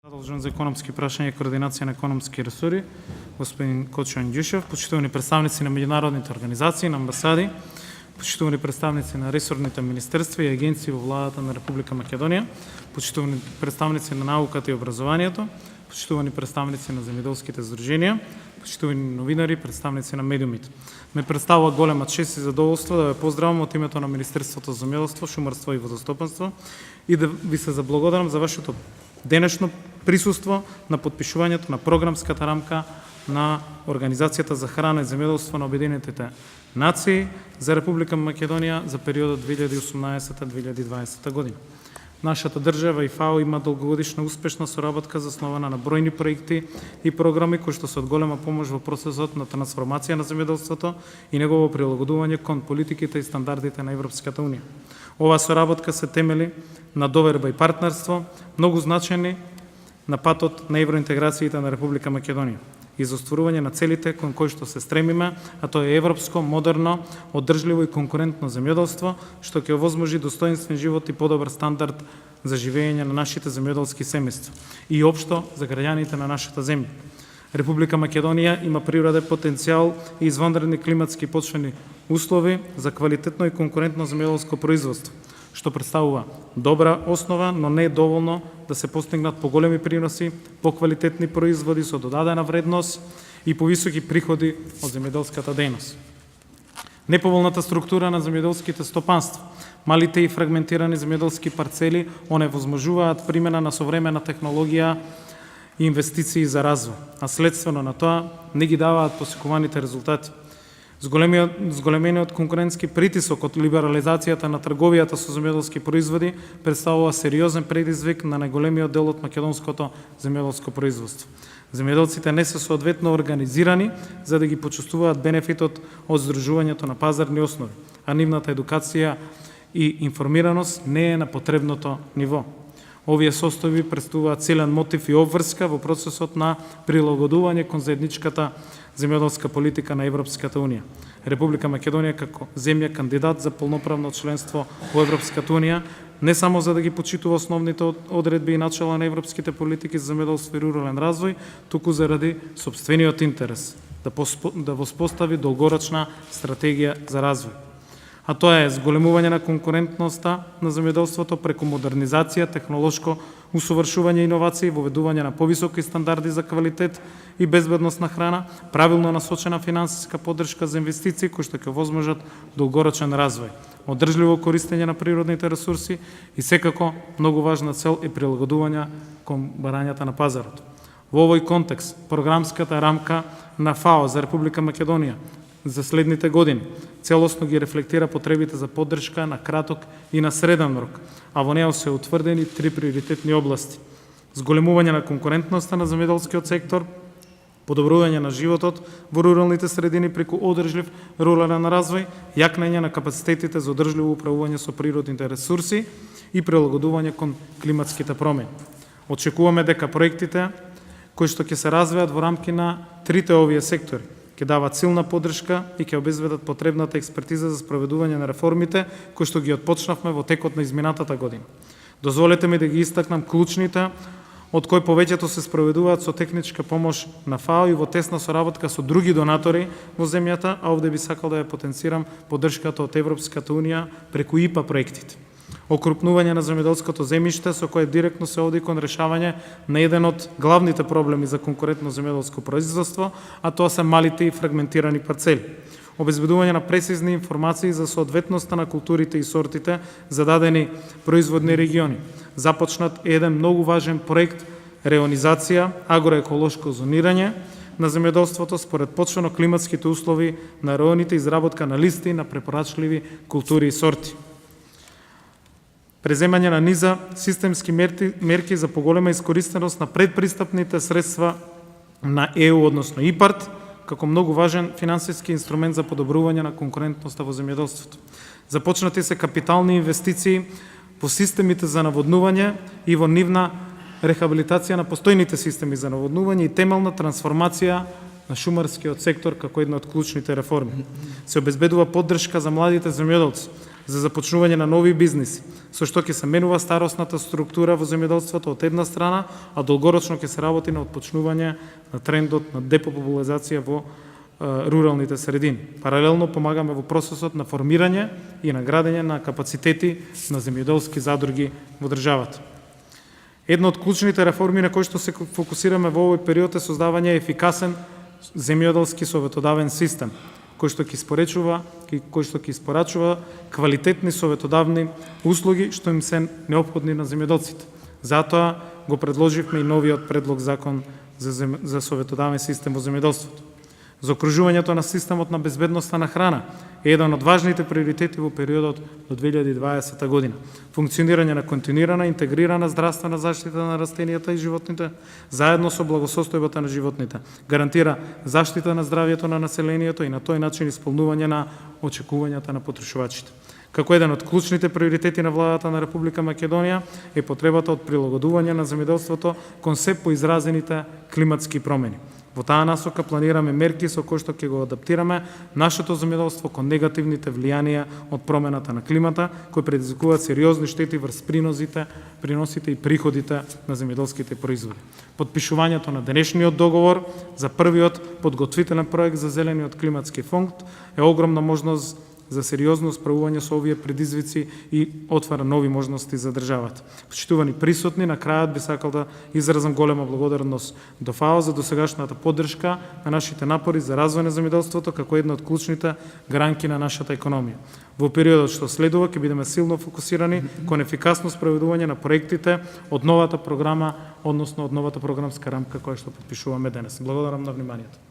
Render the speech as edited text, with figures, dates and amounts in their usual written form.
Задолжен за економски прашања и координација на економски ресори, господин Кочо Андјушев, почитувани представници на меѓународните организации, на амбасади, почитувани представници на ресорните министерства и агенции во владата на Република Македонија, почитувани представници на науката и образованието, почитувани представници на земјоделските здруженија, почитувани новинари, представници на медиумите. Ме представува голема чест и задоволство да ве поздравам од името на Министерството за земјоделство, шумарство и водостопанство и да ви се заблагодарам за вашето денешно присуство на подпишувањето на програмската рамка на Организацијата за храна и земјоделство на Обединетите нации за Република Македонија за периодот 2018-2020 година. Нашата држава и ФАО има долгогодишна успешна соработка заснована на бројни проекти и програми кои што се од голема помош во процесот на трансформација на земјоделството и негово прилагодување кон политиките и стандардите на Европската унија. Оваа соработка се темели на доверба и партнерство, многу значени на патот на евроинтеграциите на Република Македонија и за остварување на целите кон кои што се стремиме, а тоа е европско, модерно, одржливо и конкурентно земјоделство, што ќе овозможи достоинствен живот и подобар стандард за живење на нашите земјоделски семејства и општо за граѓаните на нашата земја. Република Македонија има природен потенцијал и извонредни климатски почвени услови за квалитетно и конкурентно земјоделско производство, што представува добра основа, но не е доволно да се постигнат поголеми приноси, поквалитетни производи со додадена вредност и повисоки приходи од земјоделската дејност. Неповолната структура на земјоделските стопанства, малите и фрагментирани земјоделски парцели оневозможуваат примена на современа технологија и инвестиции за развој, а следствено на тоа не ги даваат посекуваните резултати. Зголемениот конкурентски притисок од либерализацијата на трговијата со земјоделски производи представува сериозен предизвик на најголемиот дел од македонското земјоделско производство. Земјоделците не се соодветно организирани за да ги почувствуваат бенефитот од здружувањето на пазарни основи, а нивната едукација и информираност не е на потребното ниво. Овие состојби представуваат силен мотив и обврска во процесот на прилагодување кон заедничката земјоделска политика на Европската унија. Република Македонија како земја кандидат за полноправно членство во Европската унија не само за да ги почитува основните одредби и начала на европските политики за земјоделство и рурален развој, туку заради сопствениот интерес да воспостави долгорочна стратегија за развој. А тоа е зголемување на конкурентноста на земјоделството преку модернизација, технолошко усовршување и иновации, воведување на повисоки стандарди за квалитет и безбедност на храна, правилно насочена финансиска поддршка за инвестиции кои што ќе возможат долгорочен развој, одржливо користење на природните ресурси и секако многу важна цел е прилагодување кон барањата на пазарот. Во овој контекст, програмската рамка на ФАО за Република Македонија за следните години целосно ги рефлектира потребите за поддршка на краток и на среден рок, а во неа се утврдени 3 приоритетни области: зголемување на конкурентноста на земјоделскиот сектор, подобрување на животот во руралните средини преку одржлив рурален развој, јакнење на капацитетите за одржливо управување со природните ресурси и прилагодување кон климатските промени. Очекуваме дека проектите кои што ќе се развијат во рамки на трите овие сектори ќе дават силна поддршка и ќе обезбедат потребната експертиза за спроведување на реформите кои што ги отпочнавме во текот на изминатата година. Дозволете ми да ги истакнам клучните, од кои повеќето се спроведуваат со техничка помош на ФАО и во тесна соработка со други донатори во земјата, а овде би сакал да ја потенцирам поддршката од Европската унија преку ИПА проектите. Окрупнување на земјоделското земјиште со кое директно се оди кон решавање на еден од главните проблеми за конкурентно земјоделско производство, а тоа се малите и фрагментирани парцели. Обезбедување на прецизни информации за соодветноста на културите и сортите за дадени производни региони. Започнат еден многу важен проект реонизација, агроеколошко зонирање на земјоделството според почвено климатските услови на районите, изработка на листи на препорачливи култури и сорти. Преземање на низа системски мерки за поголема искористеност на предпристапните средства на ЕУ, односно ИПАРД, како многу важен финансиски инструмент за подобрување на конкурентноста во земјоделството. Започнати се капитални инвестиции во системите за наводнување и во нивна рехабилитација на постојните системи за наводнување и темелна трансформација на шумарскиот сектор како една од клучните реформи. Се обезбедува поддршка за младите земјоделци, за започнување на нови бизниси, со што ќе се менува старосната структура во земјоделството од една страна, а долгорочно ќе се работи на отпочнување на трендот на депопулизација во руралните средини. Паралелно помагаме во процесот на формирање и на градење на капацитети на земјоделски задруги во државата. Една од клучните реформи на кои што се фокусираме во овој период е создавање ефикасен земјоделски советодавен систем, кој што ќе испорачува квалитетни советодавни услуги што им се неопходни на земјоделците. Затоа го предложивме и новиот предлог закон за советодавен систем во земјоделството. Заокружувањето на системот на безбедноста на храна е еден од важните приоритети во периодот до 2020 година. Функционирање на континуирана, интегрирана здравствена заштита на растенијата и животните, заедно со благосостојбата на животните, гарантира заштита на здравјето на населението и на тој начин исполнување на очекувањата на потрошувачите. Како еден од клучните приоритети на владата на Република Македонија е потребата од прилагодување на земјоделството кон се поизразените климатски промени. Во таа насока планираме мерки со кои што ќе го адаптираме нашето земјоделство кон негативните влијанија од промената на климата, кои предизвикуваат сериозни штети врз приносите и приходите на земјоделските производи. Подпишувањето на денешниот договор за првиот подготвителен проект за Зелениот климатски фонд е огромна можност за сериозно справување со овие предизвици и отвара нови можности за државата. Почитувани присутни, на крајот би сакал да изразам голема благодарност до ФАО за досегашната поддршка на нашите напори за развој на земјоделството како една од клучните гранки на нашата економија. Во периодот што следува ќе бидеме силно фокусирани кон ефикасно спроведување на проектите од новата програма, односно од новата програмска рамка која што подпишуваме денес. Благодарам на вниманието.